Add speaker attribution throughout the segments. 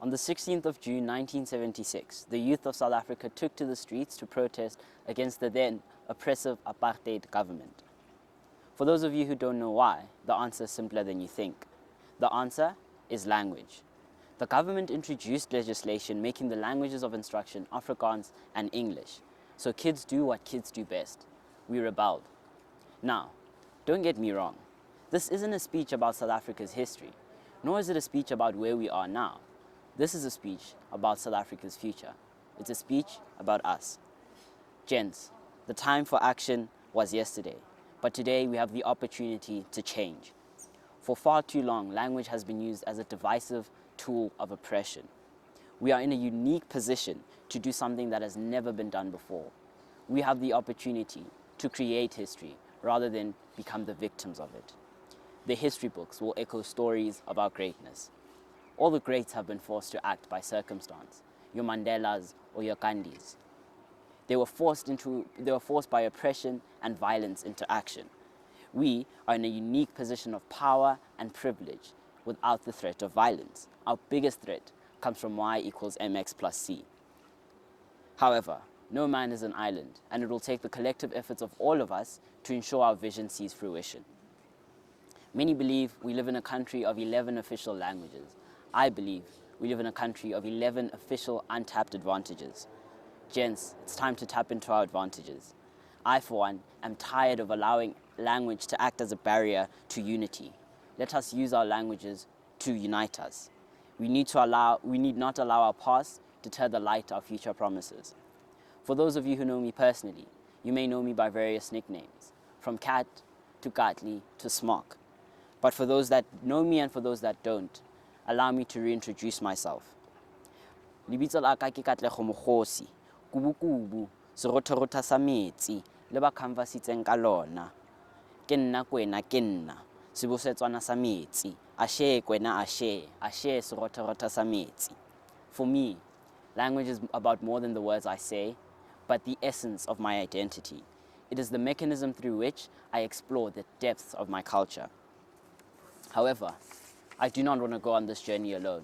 Speaker 1: On the 16th of June 1976, the youth of South Africa took to the streets to protest against the then oppressive apartheid government. For those of you who don't know why, the answer is simpler than you think. The answer is language. The government introduced legislation making the languages of instruction Afrikaans and English, so kids do what kids do best. We rebelled. Now, don't get me wrong. This isn't a speech about South Africa's history, nor is it a speech about where we are now. This is a speech about South Africa's future. It's a speech about us. Gents, the time for action was yesterday, but today we have the opportunity to change. For far too long, language has been used as a divisive tool of oppression. We are in a unique position to do something that has never been done before. We have the opportunity to create history rather than become the victims of it. The history books will echo stories of our greatness. All the greats have been forced to act by circumstance, your Mandelas or your Gandhis. They were forced by oppression and violence into action. We are in a unique position of power and privilege without the threat of violence. Our biggest threat comes from y equals mx plus c. However, no man is an island, and it will take the collective efforts of all of us to ensure our vision sees fruition. Many believe we live in a country of 11 official languages. I believe we live in a country of 11 official untapped advantages. Gents, it's time to tap into our advantages. I, for one, am tired of allowing language to act as a barrier to unity. Let us use our languages to unite us. We need not allow our past deter the light our future promises. For those of you who know me personally, you may know me by various nicknames, from Cat to Katli to Smock. But for those that know me and for those that don't, allow me to reintroduce myself. Lebitso la ka ke Katlego Mokgosi, kubu-kubu, serothorotha sa metsi, le ba canvasitseng ka lona. Ke nna kwena ke nna, sebosetswana sa metsi, ashe kwena ashe serothorotha sa metsi. For me, language is about more than the words I say, but the essence of my identity. It is the mechanism through which I explore the depths of my culture. However, I do not want to go on this journey alone.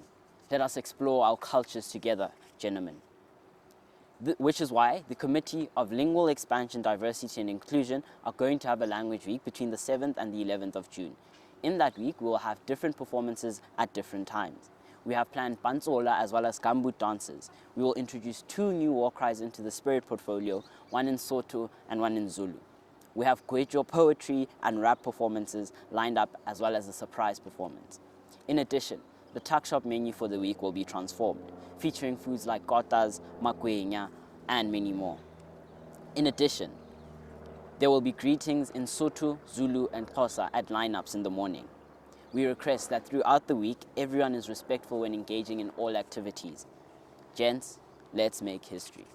Speaker 1: Let us explore our cultures together, gentlemen. Which is why the Committee of Lingual Expansion, Diversity and Inclusion are going to have a language week between the 7th and the 11th of June. In that week, we will have different performances at different times. We have planned Bantsola as well as Gambut dances. We will introduce 2 new war cries into the Spirit portfolio, one in Sotho and one in Zulu. We have Gwejo poetry and rap performances lined up as well as a surprise performance. In addition, the tuck shop menu for the week will be transformed, featuring foods like kotas, makwenya, and many more. In addition, there will be greetings in Sotho, Zulu, and Xhosa at lineups in the morning. We request that throughout the week, everyone is respectful when engaging in all activities. Gents, let's make history.